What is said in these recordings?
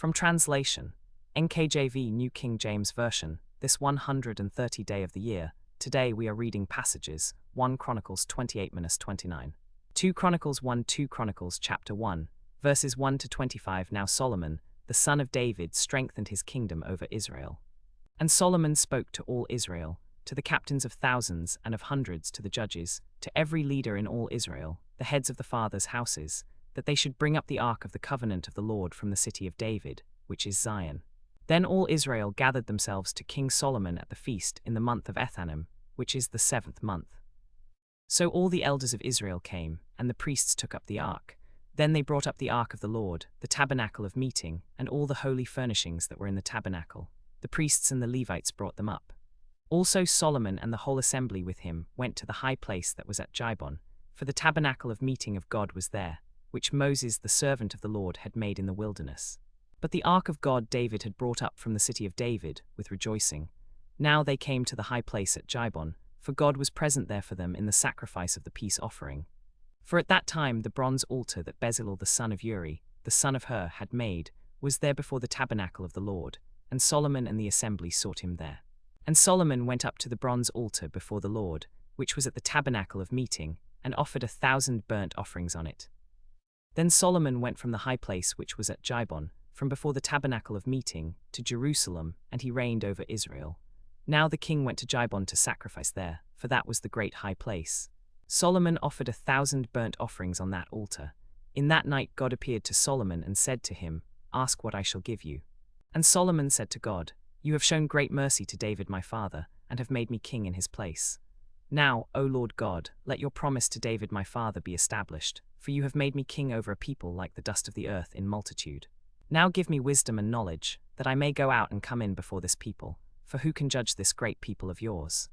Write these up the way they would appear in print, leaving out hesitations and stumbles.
From translation, NKJV New King James Version, this 130th day of the year, today we are reading passages 1 Chronicles 28-29. 2 Chronicles 1 2 Chronicles chapter 1, verses 1 to 25. Now Solomon, the son of David, strengthened his kingdom over Israel. And Solomon spoke to all Israel, to the captains of thousands and of hundreds, to the judges, to every leader in all Israel, the heads of the fathers' houses, that they should bring up the ark of the covenant of the Lord from the city of David, which is Zion. Then all Israel gathered themselves to King Solomon at the feast in the month of Ethanim, which is the 7th month. So all the elders of Israel came, and the priests took up the ark. Then they brought up the ark of the Lord, the tabernacle of meeting, and all the holy furnishings that were in the tabernacle. The priests and the Levites brought them up. Also Solomon and the whole assembly with him went to the high place that was at Gibon, for the tabernacle of meeting of God was there, which Moses the servant of the Lord had made in the wilderness. But the ark of God David had brought up from the city of David, with rejoicing. Now they came to the high place at Gibon, for God was present there for them in the sacrifice of the peace offering. For at that time the bronze altar that Bezalel the son of Uri, the son of Hur, had made, was there before the tabernacle of the Lord, and Solomon and the assembly sought him there. And Solomon went up to the bronze altar before the Lord, which was at the tabernacle of meeting, and offered 1,000 burnt offerings on it. Then Solomon went from the high place which was at Gibon, from before the tabernacle of meeting, to Jerusalem, and he reigned over Israel. Now the king went to Gibon to sacrifice there, for that was the great high place. Solomon offered 1,000 burnt offerings on that altar. In that night God appeared to Solomon and said to him, "Ask what I shall give you." And Solomon said to God, "You have shown great mercy to David my father, and have made me king in his place. Now, O Lord God, let your promise to David my father be established, for you have made me king over a people like the dust of the earth in multitude. Now give me wisdom and knowledge, that I may go out and come in before this people, for who can judge this great people of yours?"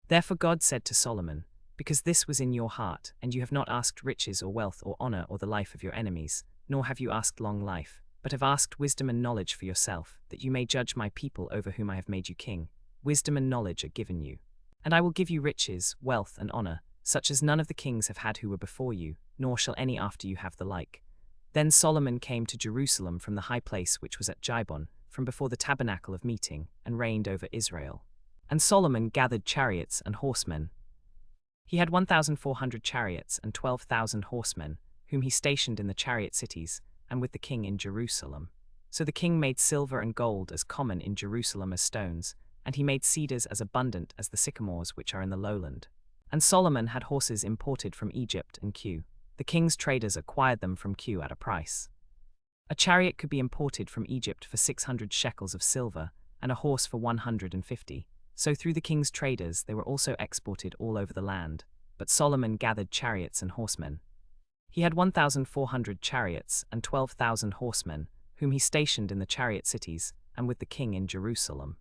Therefore God said to Solomon, "Because this was in your heart, and you have not asked riches or wealth or honor or the life of your enemies, nor have you asked long life, but have asked wisdom and knowledge for yourself, that you may judge my people over whom I have made you king, wisdom and knowledge are given you. And I will give you riches, wealth, and honor, such as none of the kings have had who were before you, nor shall any after you have the like." Then Solomon came to Jerusalem from the high place which was at Gibon, from before the tabernacle of meeting, and reigned over Israel. And Solomon gathered chariots and horsemen. He had 1,400 chariots and 12,000 horsemen, whom he stationed in the chariot cities, and with the king in Jerusalem. So the king made silver and gold as common in Jerusalem as stones, and he made cedars as abundant as the sycamores which are in the lowland. And Solomon had horses imported from Egypt and Cu. The king's traders acquired them from Cu at a price. A chariot could be imported from Egypt for 600 shekels of silver, and a horse for 150. So through the king's traders they were also exported all over the land. But Solomon gathered chariots and horsemen. He had 1,400 chariots and 12,000 horsemen, whom he stationed in the chariot cities, and with the king in Jerusalem.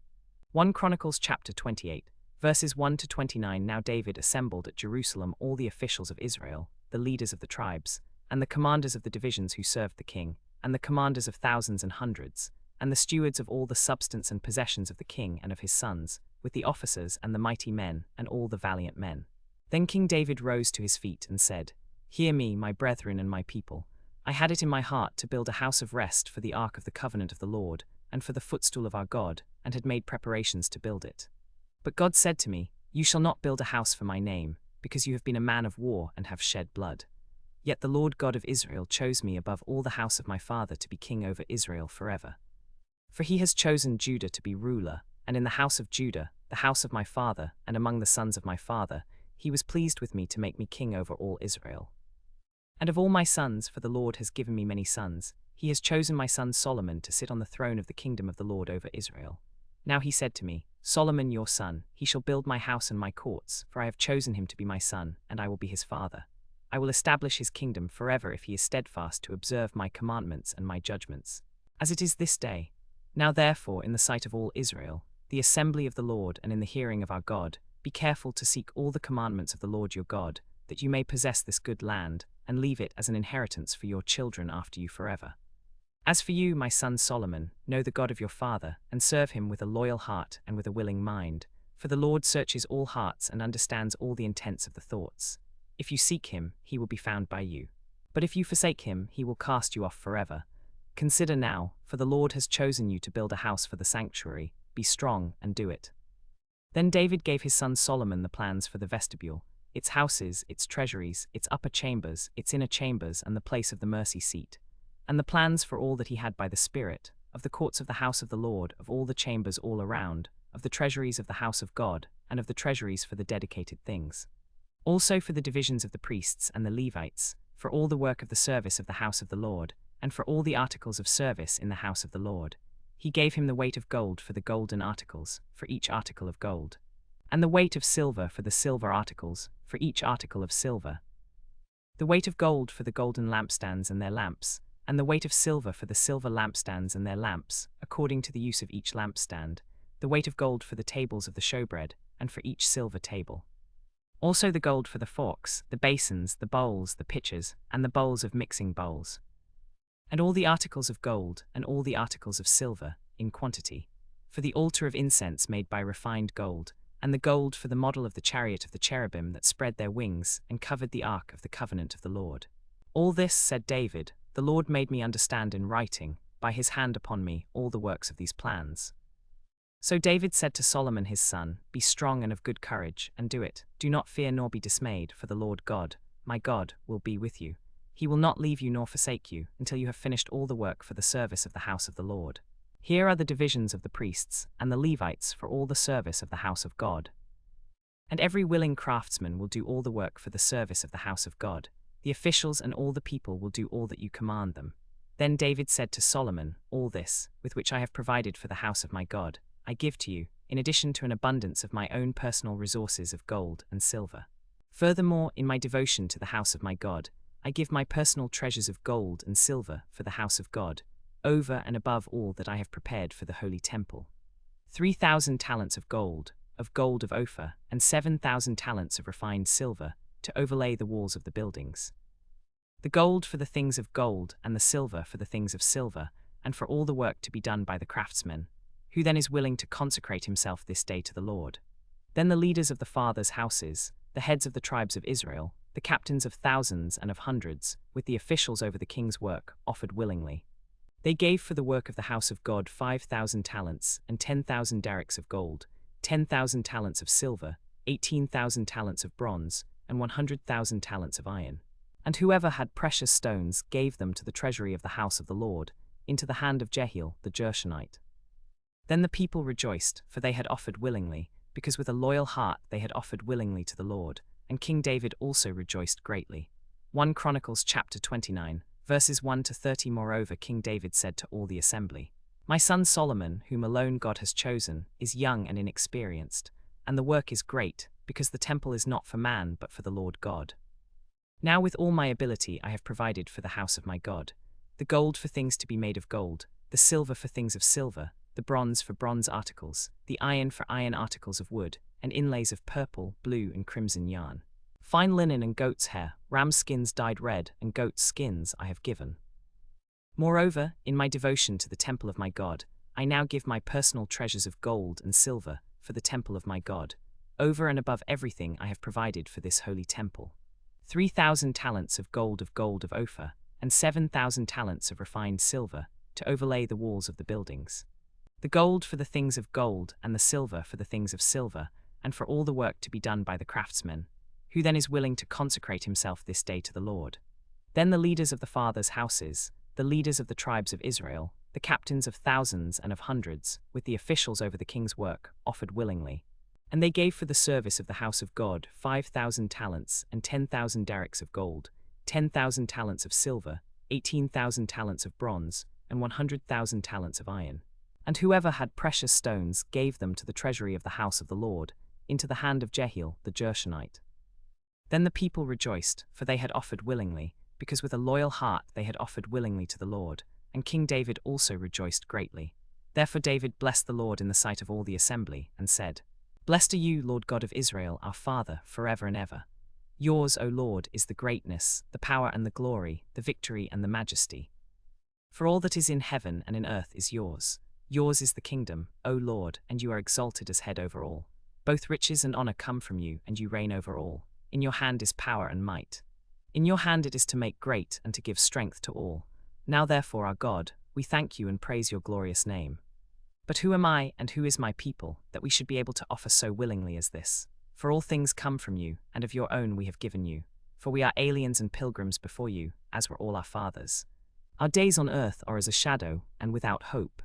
1 Chronicles chapter 28, verses 1 to 29. Now David assembled at Jerusalem all the officials of Israel, the leaders of the tribes, and the commanders of the divisions who served the king, and the commanders of thousands and hundreds, and the stewards of all the substance and possessions of the king and of his sons, with the officers and the mighty men, and all the valiant men. Then King David rose to his feet and said, "Hear me, my brethren and my people. I had it in my heart to build a house of rest for the ark of the covenant of the Lord, and for the footstool of our God, and had made preparations to build it. But God said to me, You shall not build a house for my name, because you have been a man of war and have shed blood. Yet the Lord God of Israel chose me above all the house of my father to be king over Israel forever. For he has chosen Judah to be ruler, and in the house of Judah, the house of my father, and among the sons of my father, he was pleased with me to make me king over all Israel. And of all my sons, for the Lord has given me many sons, he has chosen my son Solomon to sit on the throne of the kingdom of the Lord over Israel. Now he said to me, Solomon your son, he shall build my house and my courts, for I have chosen him to be my son, and I will be his father. I will establish his kingdom forever if he is steadfast to observe my commandments and my judgments, as it is this day. Now therefore, in the sight of all Israel, the assembly of the Lord and in the hearing of our God, be careful to seek all the commandments of the Lord your God, that you may possess this good land, and leave it as an inheritance for your children after you forever. As for you, my son Solomon, know the God of your father, and serve him with a loyal heart and with a willing mind, for the Lord searches all hearts and understands all the intents of the thoughts. If you seek him, he will be found by you. But if you forsake him, he will cast you off forever. Consider now, for the Lord has chosen you to build a house for the sanctuary. Be strong and do it." Then David gave his son Solomon the plans for the vestibule, its houses, its treasuries, its upper chambers, its inner chambers, and the place of the mercy seat, and the plans for all that he had by the Spirit, of the courts of the house of the Lord, of all the chambers all around, of the treasuries of the house of God, and of the treasuries for the dedicated things. Also for the divisions of the priests and the Levites, for all the work of the service of the house of the Lord, and for all the articles of service in the house of the Lord. He gave him the weight of gold for the golden articles, for each article of gold, and the weight of silver for the silver articles, for each article of silver, the weight of gold for the golden lampstands and their lamps, and the weight of silver for the silver lampstands and their lamps, according to the use of each lampstand, the weight of gold for the tables of the showbread, and for each silver table. Also the gold for the forks, the basins, the bowls, the pitchers, and the bowls of mixing bowls. And all the articles of gold, and all the articles of silver, in quantity, for the altar of incense made by refined gold, and the gold for the model of the chariot of the cherubim that spread their wings and covered the ark of the covenant of the Lord. All this, said David, the Lord made me understand in writing, by his hand upon me, all the works of these plans. So David said to Solomon his son, Be strong and of good courage, and do it. Do not fear nor be dismayed, for the Lord God, my God, will be with you. He will not leave you nor forsake you, until you have finished all the work for the service of the house of the Lord. Here are the divisions of the priests and the Levites for all the service of the house of God. And every willing craftsman will do all the work for the service of the house of God. The officials and all the people will do all that you command them. Then David said to Solomon, All this, with which I have provided for the house of my God, I give to you, in addition to an abundance of my own personal resources of gold and silver. Furthermore, in my devotion to the house of my God, I give my personal treasures of gold and silver for the house of God, over and above all that I have prepared for the holy temple. 3,000 talents of gold of Ophir, and 7,000 talents of refined silver, to overlay the walls of the buildings. The gold for the things of gold, and the silver for the things of silver, and for all the work to be done by the craftsmen, who then is willing to consecrate himself this day to the Lord. Then the leaders of the fathers' houses, the heads of the tribes of Israel, the captains of thousands and of hundreds, with the officials over the king's work, offered willingly. They gave for the work of the house of God 5,000 talents, and 10,000 derricks of gold, 10,000 talents of silver, 18,000 talents of bronze, and 100,000 talents of iron. And whoever had precious stones gave them to the treasury of the house of the Lord, into the hand of Jehiel the Gershonite. Then the people rejoiced, for they had offered willingly, because with a loyal heart they had offered willingly to the Lord. And King David also rejoiced greatly. 1 Chronicles chapter 29, verses 1 to 30. Moreover, King David said to all the assembly, My son Solomon, whom alone God has chosen, is young and inexperienced, and the work is great, because the temple is not for man but for the Lord God. Now with all my ability I have provided for the house of my God, the gold for things to be made of gold, the silver for things of silver, the bronze for bronze articles, the iron for iron articles of wood, and inlays of purple, blue, and crimson yarn. Fine linen and goat's hair, ram skins dyed red, and goat's skins I have given. Moreover, in my devotion to the temple of my God, I now give my personal treasures of gold and silver for the temple of my God, over and above everything I have provided for this holy temple. 3,000 talents of gold of Ophir, and 7,000 talents of refined silver, to overlay the walls of the buildings. The gold for the things of gold, and the silver for the things of silver, and for all the work to be done by the craftsmen, who then is willing to consecrate himself this day to the Lord. Then the leaders of the fathers' houses, the leaders of the tribes of Israel, the captains of thousands and of hundreds, with the officials over the king's work, offered willingly. And they gave for the service of the house of God 5,000 talents, and 10,000 derricks of gold, 10,000 talents of silver, 18,000 talents of bronze, and 100,000 talents of iron. And whoever had precious stones gave them to the treasury of the house of the Lord, into the hand of Jehiel the Gershonite. Then the people rejoiced, for they had offered willingly, because with a loyal heart they had offered willingly to the Lord, and King David also rejoiced greatly. Therefore David blessed the Lord in the sight of all the assembly, and said, Blessed are you, Lord God of Israel, our Father, forever and ever. Yours, O Lord, is the greatness, the power and the glory, the victory and the majesty. For all that is in heaven and in earth is yours. Yours is the kingdom, O Lord, and you are exalted as head over all. Both riches and honor come from you, and you reign over all. In your hand is power and might. In your hand it is to make great and to give strength to all. Now therefore, our God, we thank you and praise your glorious name. But who am I and who is my people, that we should be able to offer so willingly as this? For all things come from you, and of your own we have given you. For we are aliens and pilgrims before you, as were all our fathers. Our days on earth are as a shadow, and without hope.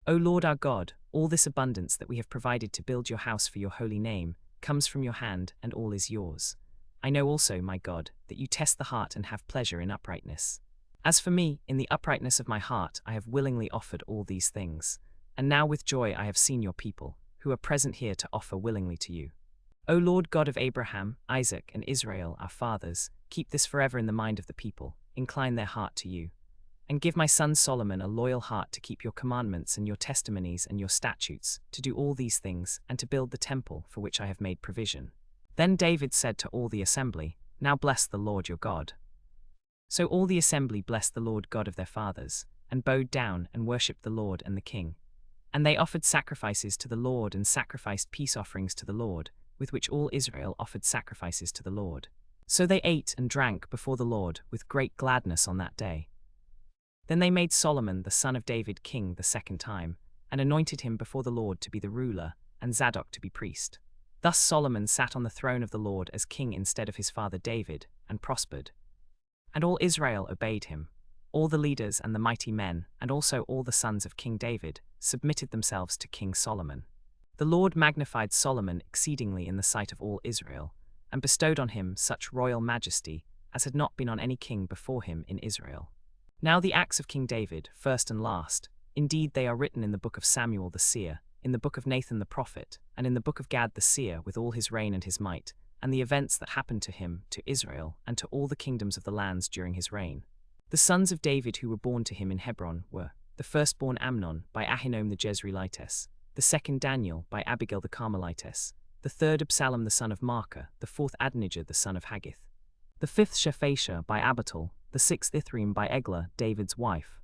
O Lord our God, all this abundance that we have provided to build your house for your holy name comes from your hand, and all is yours. I know also, my God, that you test the heart and have pleasure in uprightness. As for me, in the uprightness of my heart I have willingly offered all these things. And now with joy I have seen your people, who are present here to offer willingly to you. O Lord God of Abraham, Isaac, and Israel, our fathers, keep this forever in the mind of the people, incline their heart to you. And give my son Solomon a loyal heart to keep your commandments and your testimonies and your statutes, to do all these things, and to build the temple for which I have made provision. Then David said to all the assembly, Now bless the Lord your God. So all the assembly blessed the Lord God of their fathers, and bowed down and worshipped the Lord and the king. And they offered sacrifices to the Lord and sacrificed peace offerings to the Lord, with which all Israel offered sacrifices to the Lord. So they ate and drank before the Lord with great gladness on that day. Then they made Solomon the son of David king the second time, and anointed him before the Lord to be the ruler, and Zadok to be priest. Thus Solomon sat on the throne of the Lord as king instead of his father David, and prospered. And all Israel obeyed him. All the leaders and the mighty men, and also all the sons of King David, submitted themselves to King Solomon. The Lord magnified Solomon exceedingly in the sight of all Israel, and bestowed on him such royal majesty as had not been on any king before him in Israel. Now the acts of King David, first and last, indeed they are written in the book of Samuel the seer, in the book of Nathan the prophet, and in the book of Gad the seer, with all his reign and his might, and the events that happened to him, to Israel, and to all the kingdoms of the lands during his reign. The sons of David who were born to him in Hebron were, the firstborn Amnon, by Ahinoam the Jezreelitess, the second Daniel, by Abigail the Carmelitess, the third Absalom the son of Maacah, the fourth Adonijah the son of Haggith, the fifth Shephatiah by Abital, the sixth Ithream by Eglah, David's wife,